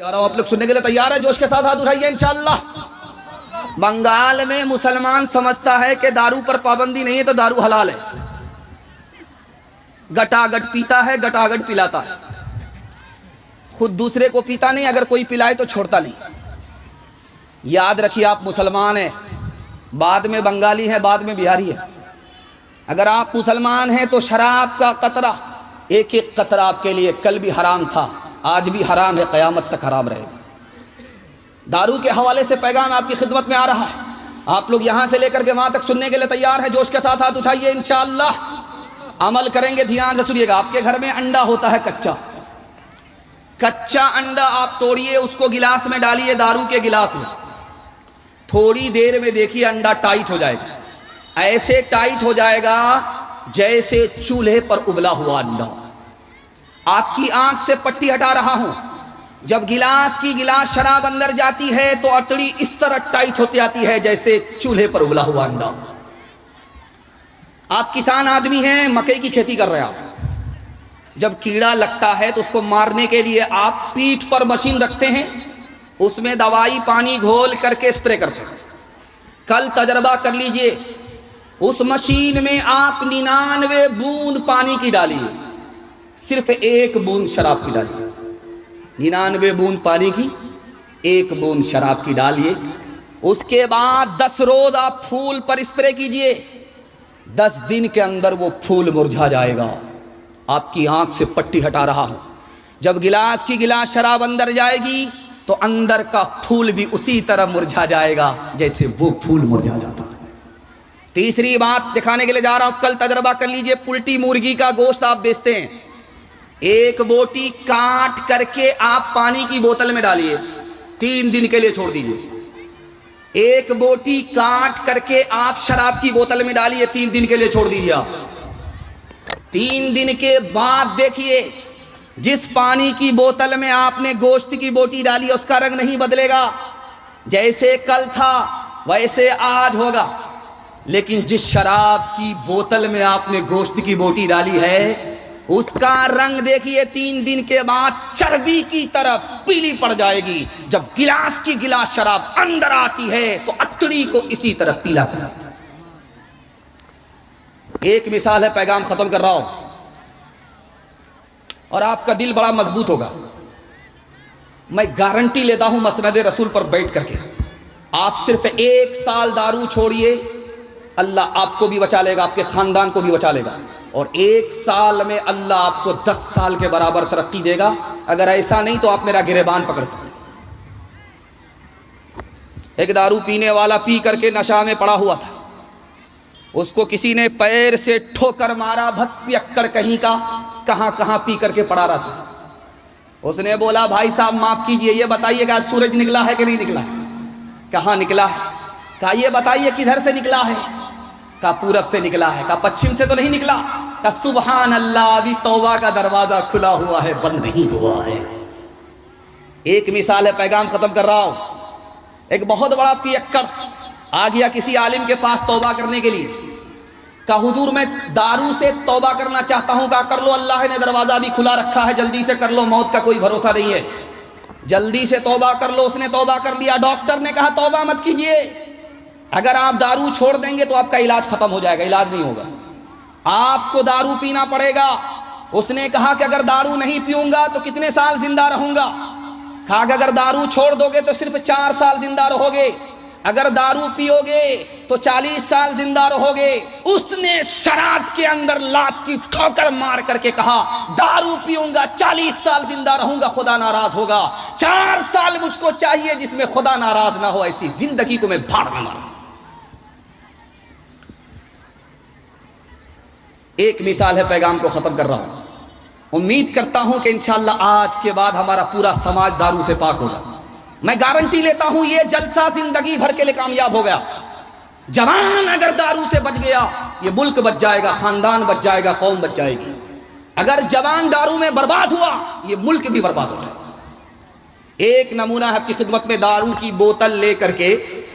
آپ لوگ سننے کے لیے تیار ہے؟ جوش کے ساتھ ہاتھ اٹھائیے انشاءاللہ۔ بنگال میں مسلمان سمجھتا ہے کہ دارو پر پابندی نہیں ہے تو دارو حلال ہے، گٹا گٹ پیتا ہے، گٹا گٹ پلاتا ہے، خود دوسرے کو پیتا نہیں، اگر کوئی پلائے تو چھوڑتا نہیں۔ یاد رکھیے آپ مسلمان ہیں، بعد میں بنگالی ہیں، بعد میں بہاری ہیں۔ اگر آپ مسلمان ہیں تو شراب کا قطرہ، ایک ایک قطرہ آپ کے لیے کل بھی حرام تھا، آج بھی حرام ہے، قیامت تک حرام رہے گا۔ دارو کے حوالے سے پیغام آپ کی خدمت میں آ رہا ہے، آپ لوگ یہاں سے لے کر کے وہاں تک سننے کے لیے تیار ہیں؟ جوش کے ساتھ ہاتھ اٹھائیے انشاءاللہ، عمل کریں گے۔ دھیان سے سنیے گا، آپ کے گھر میں انڈا ہوتا ہے کچا، کچا انڈا آپ توڑیے، اس کو گلاس میں ڈالیے، دارو کے گلاس میں، تھوڑی دیر میں دیکھیے انڈا ٹائٹ ہو جائے گا، ایسے ٹائٹ ہو جائے گا جیسے چولہے پر ابلا ہوا انڈا۔ آپ کی آنکھ سے پٹی ہٹا رہا ہوں، جب گلاس کی گلاس شراب اندر جاتی ہے تو اتڑی اس طرح ٹائٹ ہوتی آتی ہے جیسے چولہے پر ابلا ہوا انڈا۔ آپ کسان آدمی ہیں، مکئی کی کھیتی کر رہے ہیں، آپ جب کیڑا لگتا ہے تو اس کو مارنے کے لیے آپ پیٹھ پر مشین رکھتے ہیں، اس میں دوائی پانی گھول کر کے اسپرے کرتے ہیں۔ کل تجربہ کر لیجئے، اس مشین میں آپ 99 بوند پانی کی ڈالیے، صرف 1 بوند شراب کی ڈالیے، 99 بوند پانی کی 1 بوند شراب کی ڈالیے۔ اس کے بعد 10 روز آپ پھول پر اسپرے کیجئے، 10 دن کے اندر وہ پھول مرجھا جائے گا۔ آپ کی آنکھ سے پٹی ہٹا رہا ہوں، جب گلاس کی گلاس شراب اندر جائے گی تو اندر کا پھول بھی اسی طرح مرجھا جائے گا جیسے وہ پھول مرجھا جاتا ہے۔ تیسری بات دکھانے کے لیے جا رہا ہوں، کل تجربہ کر لیجئے، پلٹی مرغی کا گوشت آپ بیچتے ہیں، 1 بوٹی کاٹ کر کے آپ پانی کی بوتل میں ڈالیے، 3 دن کے لیے چھوڑ دیجئے۔ 1 بوٹی کاٹ کر کے آپ شراب کی بوتل میں ڈالیے، 3 دن کے لیے چھوڑ دیجئے۔ 3 دن کے بعد دیکھیے، جس پانی کی بوتل میں آپ نے گوشت کی بوٹی ڈالی اس کا رنگ نہیں بدلے گا، جیسے کل تھا ویسے آج ہوگا، لیکن جس شراب کی بوتل میں آپ نے گوشت کی بوٹی ڈالی ہے اس کا رنگ دیکھیے 3 دن کے بعد چربی کی طرف پیلی پڑ جائے گی۔ جب گلاس کی گلاس شراب اندر آتی ہے تو اتڑی کو اسی طرح پیلا کر دیتا ہے۔ ایک مثال ہے، پیغام ختم کر رہا ہوں، اور آپ کا دل بڑا مضبوط ہوگا، میں گارنٹی لیتا ہوں مسند رسول پر بیٹھ کر کے، آپ صرف 1 سال دارو چھوڑیے، اللہ آپ کو بھی بچا لے گا، آپ کے خاندان کو بھی بچا لے گا، اور 1 سال میں اللہ آپ کو 10 سال کے برابر ترقی دے گا۔ اگر ایسا نہیں تو آپ میرا گریبان پکڑ سکتے ہیں۔ ایک دارو پینے والا پی کر کے نشہ میں پڑا ہوا تھا، اس کو کسی نے پیر سے ٹھوکر مارا، بھت پیکڑ کہیں کا، کہاں کہاں پی کر کے پڑا رہا تھا۔ اس نے بولا بھائی صاحب معاف کیجئے، یہ بتائیے کہ سورج نکلا ہے کہ نہیں نکلا ہے؟ کہاں نکلا ہے؟ کہا یہ بتائیے کدھر سے نکلا ہے؟ کہا پورب سے نکلا ہے۔ کہا پچھم سے تو نہیں نکلا؟ کہا سبحان اللہ، ابھی توبہ کا دروازہ کھلا ہوا ہے، بند نہیں ہوا ہے۔ ایک مثال ہے، پیغام ختم کر رہا ہوں۔ ایک بہت بڑا پیکڑ آ گیا کسی عالم کے پاس توبہ کرنے کے لیے، کہا حضور میں دارو سے توبہ کرنا چاہتا ہوں۔ کہا کر لو، اللہ نے دروازہ بھی کھلا رکھا ہے، جلدی سے کر لو، موت کا کوئی بھروسہ نہیں ہے، جلدی سے توبہ کر لو۔ اس نے توبہ کر لیا۔ ڈاکٹر نے کہا توبہ مت کیجئے، اگر آپ دارو چھوڑ دیں گے تو آپ کا علاج ختم ہو جائے گا، علاج نہیں ہوگا، آپ کو دارو پینا پڑے گا۔ اس نے کہا کہ اگر دارو نہیں پیوں گا تو کتنے سال زندہ رہوں گا؟ کہا کہ اگر دارو چھوڑ دو گے تو صرف 4 سال زندہ رہو گے، اگر دارو پیو گے تو 40 سال زندہ رہو گے۔ اس نے شراب کے اندر لات کی ٹھوکر مار کر کے کہا دارو پیوں گا 40 سال زندہ رہوں گا، خدا ناراض ہوگا، 4 سال مجھ کو چاہیے جس میں خدا ناراض نہ ہو، ایسی زندگی کو میں بھاڑ میں مار دوں۔ ایک مثال ہے، پیغام کو ختم کر رہا ہوں۔ امید کرتا ہوں کہ انشاءاللہ آج کے بعد ہمارا پورا سماج دارو سے پاک ہوگا۔ میں گارنٹی لیتا ہوں یہ جلسہ زندگی بھر کے لیے کامیاب ہو گیا۔ جوان اگر دارو سے بچ گیا یہ ملک بچ جائے گا، خاندان بچ جائے گا، قوم بچ جائے گی۔ اگر جوان دارو میں برباد ہوا یہ ملک بھی برباد ہو جائے گا۔ ایک نمونہ ہے آپ کی خدمت میں، دارو کی بوتل لے کر کے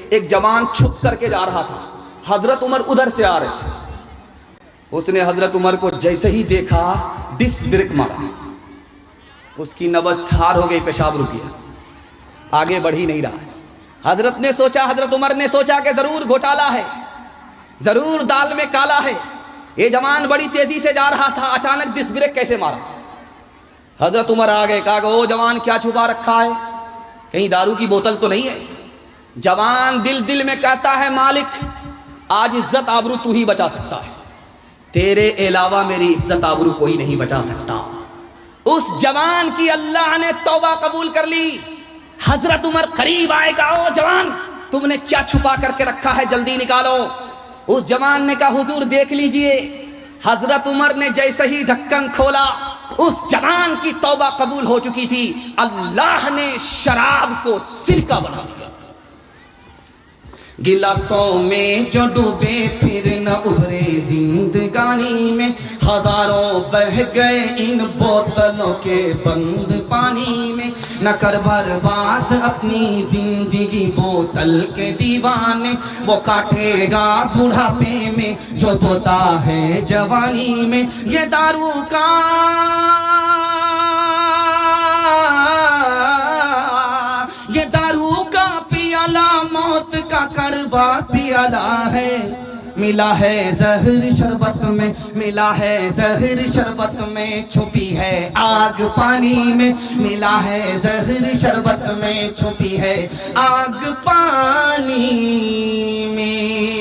ایک جوان چھپ کر کے جا رہا تھا، حضرت عمر ادھر سے آ رہے تھے، اس نے حضرت عمر کو جیسے ہی دیکھا ڈس بریک مارا، اس کی نبض ٹھار ہو گئی، پیشاب رک گیا۔ آگے بڑھ ہی نہیں رہا ہے۔ حضرت نے سوچا، حضرت عمر نے سوچا کہ ضرور گھوٹالا ہے، ضرور دال میں کالا ہے۔ یہ جوان بڑی تیزی سے جا رہا تھا، اچانک ڈس بریک کیسے مارا؟ حضرت عمر آ گئے، کہا کہ او جوان کیا چھپا رکھا ہے، کہیں دارو کی بوتل تو نہیں ہے؟ جوان دل میں کہتا ہے مالک آج عزت آبرو تو ہی بچا سکتا ہے، تیرے علاوہ میری عزت آبرو کوئی نہیں بچا سکتا۔ اس جوان کی اللہ نے توبہ قبول کر لی۔ حضرت عمر قریب آئے گا، او جوان تم نے کیا چھپا کر کے رکھا ہے، جلدی نکالو۔ اس جوان نے کہا حضور دیکھ لیجئے۔ حضرت عمر نے جیسے ہی ڈھکن کھولا، اس جوان کی توبہ قبول ہو چکی تھی، اللہ نے شراب کو سرکہ بنا دیا۔ گلاسوں میں جو ڈوبے پھر نہ ابھرے زندگانی میں، ہزاروں بہہ گئے ان بوتلوں کے بند پانی میں، نہ کر برباد اپنی زندگی بوتل کے دیوانے، وہ کاٹے گا بڑھاپے میں جو بوتا ہے جوانی میں۔ یہ دارو کا پیالہ موت کا کڑوا پیالہ ہے، ملا ہے زہر شربت میں، ملا ہے زہر شربت میں، چھپی ہے آگ پانی میں، ملا ہے زہر شربت میں، چھپی ہے آگ پانی میں۔